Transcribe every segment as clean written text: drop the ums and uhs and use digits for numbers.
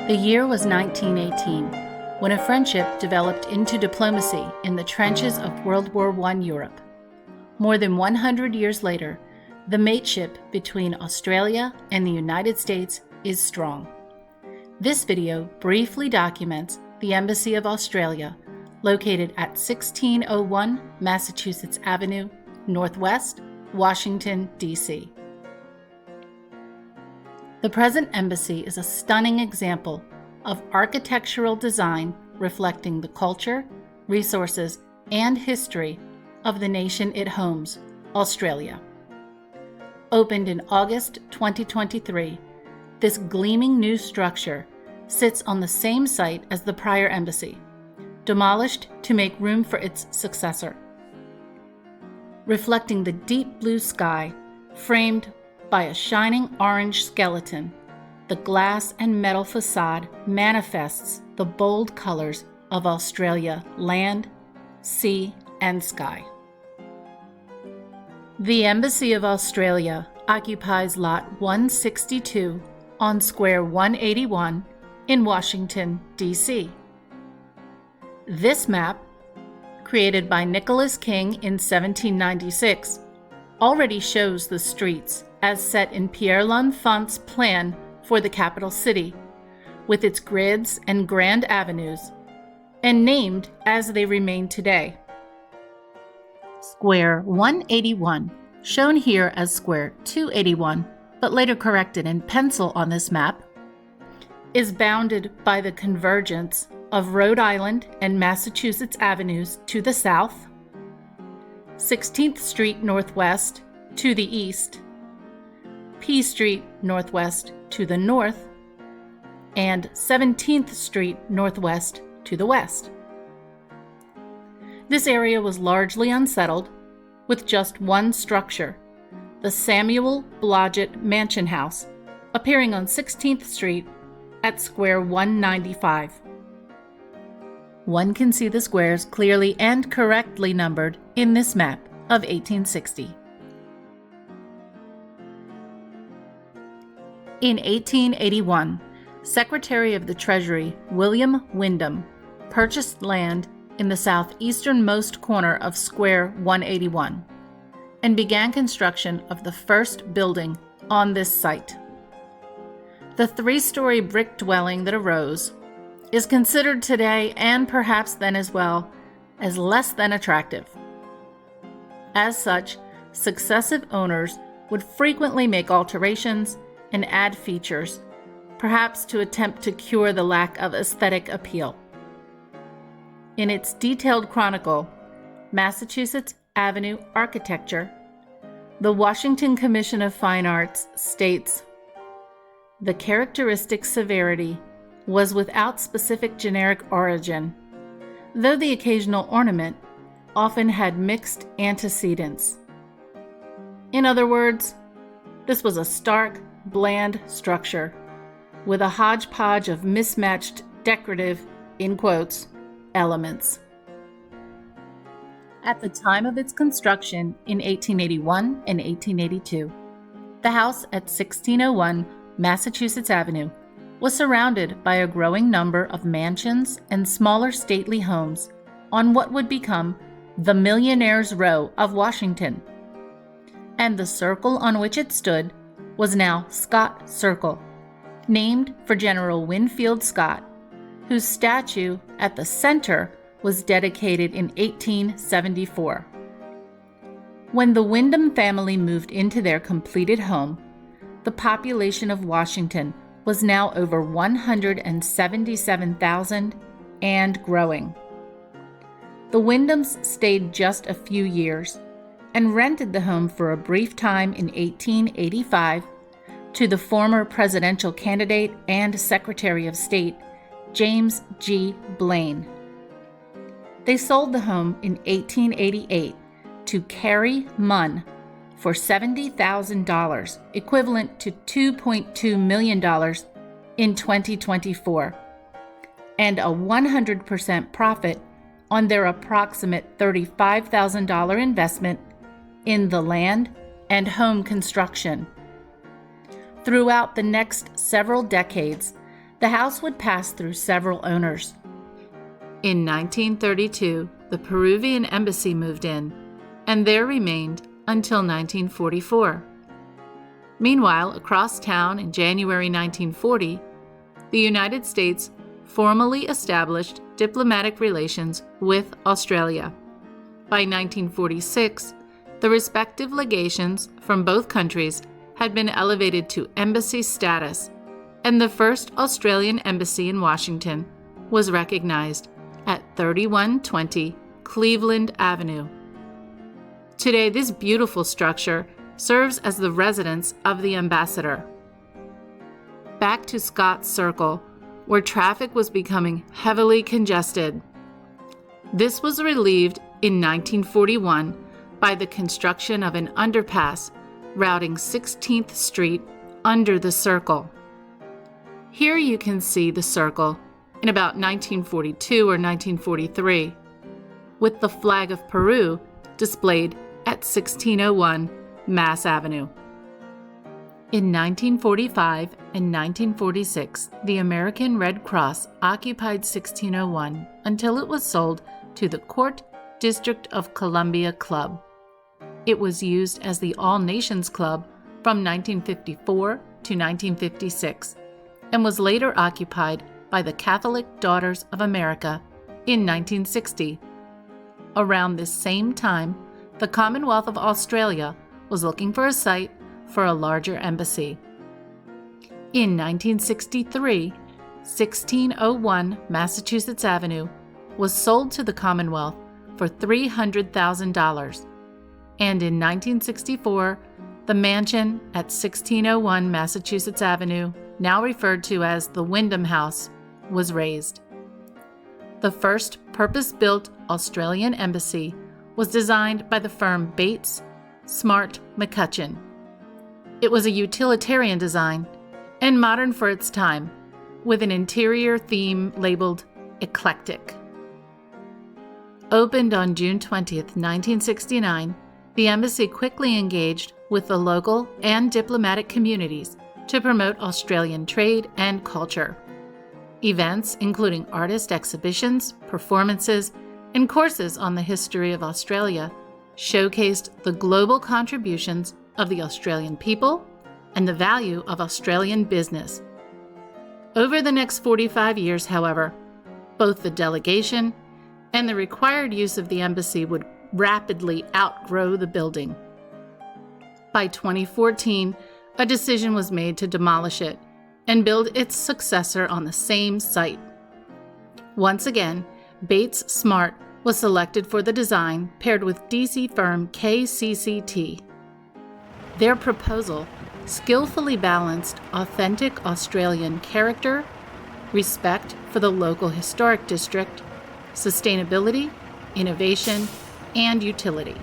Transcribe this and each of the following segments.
The year was 1918, when a friendship developed into diplomacy in the trenches of World War I Europe. More than 100 years later, the mateship between Australia and the United States is strong. This video briefly documents the Embassy of Australia, located at 1601 Massachusetts Avenue, Northwest, Washington, D.C. The present embassy is a stunning example of architectural design reflecting the culture, resources, and history of the nation it homes, Australia. Opened in August 2023, this gleaming new structure sits on the same site as the prior embassy, demolished to make room for its successor. Reflecting the deep blue sky, framed by a shining orange skeleton, the glass and metal facade manifests the bold colors of Australia land, sea, and sky. The Embassy of Australia occupies Lot 162 on Square 181 in Washington, D.C. This map, created by Nicholas King in 1796, already shows the streets as set in Pierre L'Enfant's plan for the capital city, with its grids and grand avenues, and named as they remain today. Square 181, shown here as Square 281, but later corrected in pencil on this map, is bounded by the convergence of Rhode Island and Massachusetts avenues to the south, 16th Street Northwest to the east, P Street Northwest to the north, and 17th Street Northwest to the west. This area was largely unsettled, with just one structure, the Samuel Blodgett Mansion House, appearing on 16th Street at Square 195. One can see the squares clearly and correctly numbered in this map of 1860. In 1881, Secretary of the Treasury William Windom purchased land in the southeasternmost corner of Square 181 and began construction of the first building on this site. The three-story brick dwelling that arose is considered today, and perhaps then as well, as less than attractive. As such, successive owners would frequently make alterations and add features, perhaps to attempt to cure the lack of aesthetic appeal. In its detailed chronicle, Massachusetts Avenue Architecture, the Washington Commission of Fine Arts states, "The characteristic severity was without specific generic origin, though the occasional ornament often had mixed antecedents." In other words, this was a stark, bland structure with a hodgepodge of mismatched decorative, in quotes, elements. At the time of its construction in 1881 and 1882, the house at 1601 Massachusetts Avenue was surrounded by a growing number of mansions and smaller stately homes on what would become the Millionaire's Row of Washington. And the circle on which it stood was now Scott Circle, named for General Winfield Scott, whose statue at the center was dedicated in 1874. When the Windom family moved into their completed home, the population of Washington was now over 177,000 and growing. The Windoms stayed just a few years and rented the home for a brief time in 1885 to the former presidential candidate and Secretary of State, James G. Blaine. They sold the home in 1888 to Carrie Munn for $70,000, equivalent to $2.2 million in 2024, and a 100% profit on their approximate $35,000 investment in the land and home construction. Throughout the next several decades, The house would pass through several owners. In 1932, the Peruvian embassy moved in, and there remained until 1944. Meanwhile, across town in January 1940, the United States formally established diplomatic relations with Australia. By 1946, the respective legations from both countries had been elevated to embassy status, and the first Australian embassy in Washington was recognized at 3120 Cleveland Avenue. Today, this beautiful structure serves as the residence of the ambassador. Back to Scott's Circle, where traffic was becoming heavily congested. This was relieved in 1941 by the construction of an underpass routing 16th Street under the Circle. Here you can see the Circle in about 1942 or 1943, with the flag of Peru displayed at 1601 Mass Avenue. In 1945 and 1946, the American Red Cross occupied 1601 until it was sold to the Court District of Columbia Club. It was used as the All Nations Club from 1954 to 1956 and was later occupied by the Catholic Daughters of America in 1960. Around this same time, the Commonwealth of Australia was looking for a site for a larger embassy. In 1963, 1601 Massachusetts Avenue was sold to the Commonwealth for $300,000, and in 1964, the mansion at 1601 Massachusetts Avenue, now referred to as the Wyndham House, was raised. The first purpose-built Australian embassy was designed by the firm Bates, Smart, McCutcheon. It was a utilitarian design and modern for its time, with an interior theme labeled eclectic. Opened on June 20, 1969, the embassy quickly engaged with the local and diplomatic communities to promote Australian trade and culture. Events, including artist exhibitions, performances, and courses on the history of Australia, showcased the global contributions of the Australian people and the value of Australian business. Over the next 45 years, however, both the delegation and the required use of the embassy would rapidly outgrow the building. By 2014, a decision was made to demolish it and build its successor on the same site. Once again, Bates Smart was selected for the design, paired with DC firm KCCT. Their proposal skillfully balanced authentic Australian character, respect for the local historic district, sustainability, innovation, and utility.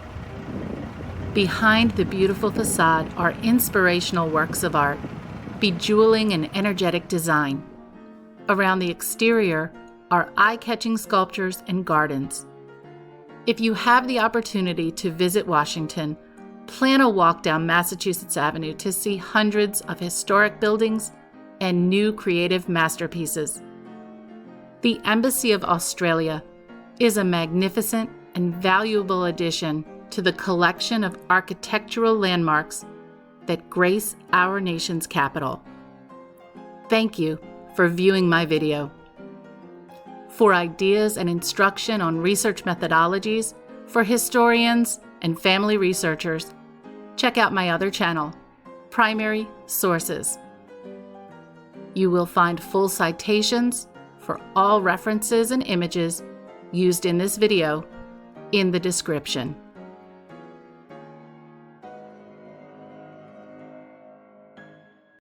Behind the beautiful facade are inspirational works of art, bejeweling an energetic design. Around the exterior are eye-catching sculptures and gardens. If you have the opportunity to visit Washington, plan a walk down Massachusetts Avenue to see hundreds of historic buildings and new creative masterpieces. The Embassy of Australia is a magnificent and valuable addition to the collection of architectural landmarks that grace our nation's capital. Thank you for viewing my video. For ideas and instruction on research methodologies for historians and family researchers, check out my other channel, Primary Sources. You will find full citations for all references and images used in this video in the description.